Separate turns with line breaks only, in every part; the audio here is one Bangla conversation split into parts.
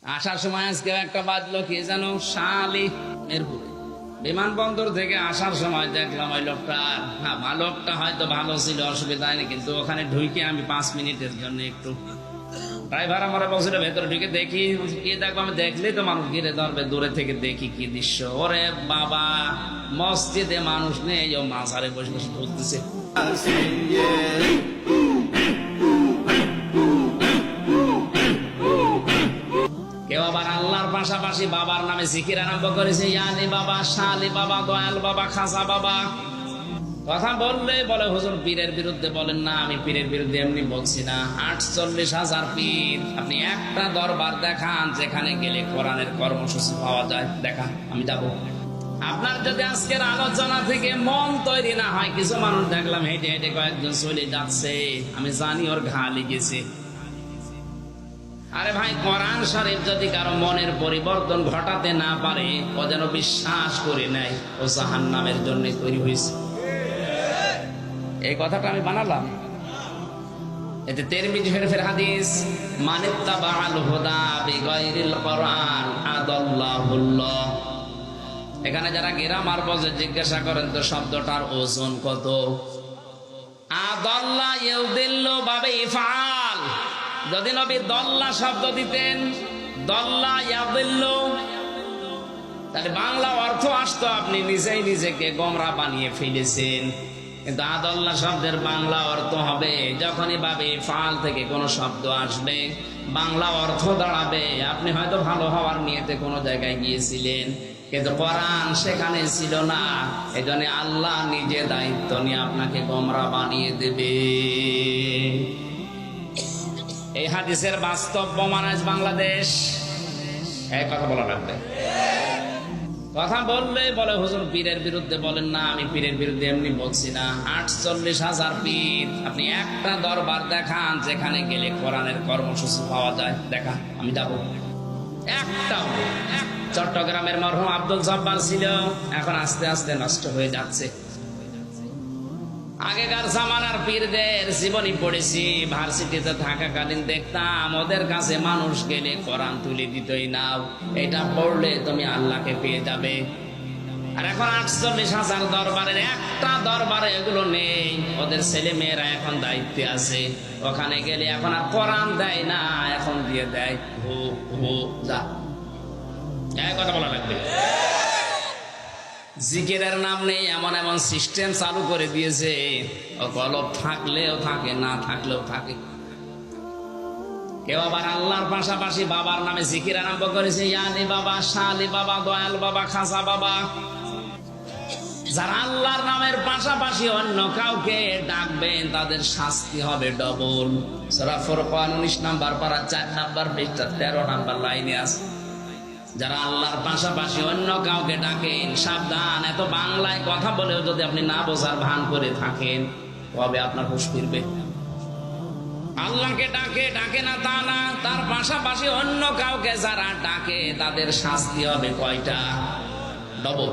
আসার সময় আজকে একটা বাজলো কি জানো, শালি মিরপুরে বিমানবন্দর থেকে আসার সময় দেখলাম ওই লোকটা, লোকটা হয়তো ভালো ছিল, অসুবিধা হয়নি, কিন্তু ওখানে ঢুকে আমি 5 মিনিটের জন্য একটু ড্রাইভার আমার বলছিল ভেতরে ঢুকে দেখি কি দেখবো। আমি দেখলেই তো মানুষ ঘিরে ধরবে, দূরে থেকে দেখি কি দৃশ্য। ওরে বাবা, মসজিদে মানুষ নেই, ও মাঝারে বসে বসে ঘুরতেছে। কেউ আবার আল্লাহর পাশাপাশি বাবার নামে জিকির আরম্ভ করেছে, ইয়ালি বাবা, শালি বাবা, দয়াল বাবা, খাসা বাবা। কথা বললে বলে হুজুর পীরের বিরুদ্ধে বলেন না। আমি পীরের বিরুদ্ধে এমনি বলছি না। 48,000 পীর, আপনি একটা দরবার দেখান যেখানে গেলে কোরআনের কর্মসূচি পাওয়া যায়, দেখান, আমি যাবো। আপনার যদি আজকের আলোচনা থেকে মন তৈরি না হয়, কিছু মানুষ দেখলাম হেঁটে হেঁটে কয়েকজন চলে যাচ্ছে, আমি জানি ওর ঘা লেগেছে। আরে ভাই, কোরআন শরীফ যদি কারো মনের পরিবর্তন ঘটাতে না পারে, ও যেন বিশ্বাস করে নেয় ও জাহান্নামের জন্য তৈরি হয়েছে। এই কথাটা আমি বানালাম। এতে তিরমিজি শরীফের হাদিস, মানিত্তাবাআল হুদা বিগাইরিল কোরআন আদাল্লাহুল্লাহ। এখানে যারা গ্রামার বোঝে জিজ্ঞাসা করেন তো শব্দটার ওজন কত। আদাল্লা ইউদিল্লু বাবে ইফআল। যদি নবী দল্লা শব্দ দিতেন, দল্লা ইয়াদিল্লু, তাহলে বাংলা অর্থ আসতো আপনি নিজেই নিজেকে গোমরা বানিয়ে ফেলেছেন। কিন্তু আদাল্লা শব্দের বাংলা অর্থ হবে, যখনই বাবে ফাল থেকে কোনো শব্দ আসবে বাংলা অর্থ দাঁড়াবে আপনি হয়তো ভালো হওয়ার নিয়তে কোনো জায়গায় গিয়েছিলেন, কিন্তু কোরআন সেখানে ছিল না। এই জন্য আল্লাহ নিজে দায়িত্ব নিয়ে আপনাকে গোমরা বানিয়ে দেবে। এই হাদিসের বাস্তব প্রমাণ আজ বাংলাদেশ। এই কথা বলা লাগবে। কথা বললে বলে হুজুর পীরের বিরুদ্ধে বলেন না। আমি পীরের বিরুদ্ধে এমনি বলছি না। 48,000 পীর, আপনি একটা দরবার দেখান যেখানে গেলে কোরআনের কর্মসূচি পাওয়া যায়, দেখান, আমি যাবো। একটাও। চট্টগ্রামের মরহুম আব্দুল জব্বার ছিল, এখন আস্তে আস্তে নষ্ট হয়ে যাচ্ছে। আগেকার জামানার পীরদের জীবনী পড়েছি, ভার্সিটিতে থাকাকালীন দেখতাম ওদের কাছে মানুষ গেলে কোরআন তুলে দিতই না, এটা পড়লে তুমি আল্লাহকে পেয়ে যাবে। আর এখন 48,000 দরবারের একটা দরবারে এগুলো নেই। ওদের ছেলে মেয়েরা এখন দায়িত্বে আছে, ওখানে গেলে এখন আর কোরআন দেয় না, এখন দিয়ে দেয় হু হু যা। কথা বলা লাগবে। জিকিরের নাম নেই, এমন এমন সিস্টেম চালু করে দিয়েছে, ও কলব থাকলেও থাকে, না থাকলেও থাকে। কেউ আবার আল্লাহর পাশাপাশি বাবার নামে জিকির আরম্ভ করেছে, ইয়ালি বাবা, শালি বাবা, দয়াল বাবা, খাসা বাবা। যারা আল্লাহর নামের পাশাপাশি অন্য কাউকে ডাকবেন তাদের শাস্তি হবে ডবল। সূরা ফুরকান 19 নাম্বার পারা 4 নাম্বার পৃষ্ঠা 13 নাম্বার লাইনে আছে। যারা আল্লাহর পাশাপাশি অন্য কাউকে ডাকেন, সাবধান। এত বাংলায় কথা বলেও যদি আপনি না বোঝার ভান করে থাকেন, তবে আপনার হুঁশ ফিরবে। আল্লাহকে ডাকে, ডাকে না তা না, তার পাশাপাশি অন্য কাউকে যারা ডাকে তাদের শাস্তি হবে কয়টা? ডবল।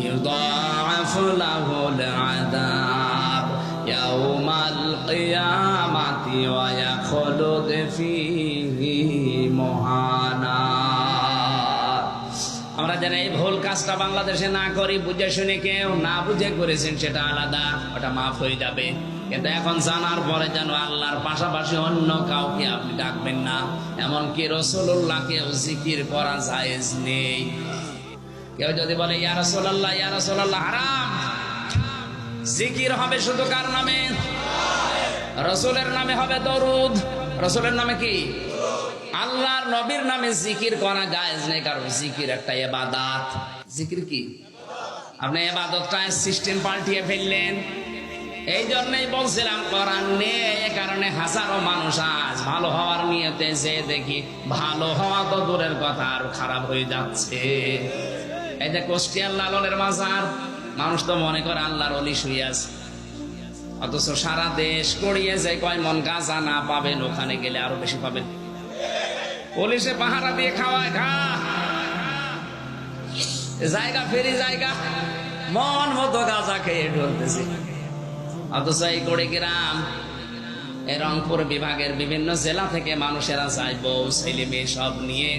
ইউদাআফু লাহুল আযাব ইয়াউমাল কিয়ামাতি ওয়া ইয়াখলুদ ফীহি মুহানা। আমরা যেন এই ভুল কাজটা বাংলাদেশে না করি, বুঝে শুনে, কেউ না বুঝে করেছেন সেটা আলাদা, ওটা মাফ হয়ে যাবে। কিন্তু এখন জানার পরে যেন আল্লাহর পাশাপাশি অন্য কাউকে আপনি ডাকবেন না। এমনকি রাসূলুল্লাহকেও জিকির করা জায়েজ নেই। কেউ যদি বলে ইয়া রাসূলুল্লাহ, ইয়া রাসূলুল্লাহ, হারাম। জিকির হবে শুধু কার নামে? রাসূলের নামে হবে দরুদ। রাসূলের নামে কি? আল্লাহর নবীর নামে জিকির করা জায়েজ নেই, কারণ জিকির একটা ইবাদত। জিকির কি? আপনি ইবাদতটা সিস্টেম পাল্টিয়ে ফেললেন। এই জন্যই বলছিলাম কোরআন নেই, এই কারণে হাজারো মানুষ আজ ভালো হওয়ার নিয়তে যে দেখি ভালো হওয়া তো দূরের কথা, আর খারাপ হয়ে যাচ্ছে। এই যে কুষ্টিয়ার লালনের মাজার, মানুষ তো মনে করে আল্লাহর ওলি শুয়ে আছে, অথচ সারা দেশ করিয়ে যে কয় মন গাঁজা না পাবেন, ওখানে গেলে আরো বেশি পাবেন। পুলিশে পাহারা দিয়ে খাওয়ায়, খা জায়গা ফেরি জায়গা, মন মতো গাঁজা খেয়ে ঢলতেছে। অথচ এই কুড়িগ্রাম, এই রংপুর বিভাগের বিভিন্ন জেলা থেকে মানুষেরা যায় বউ ছেলে মেয়ে সব নিয়ে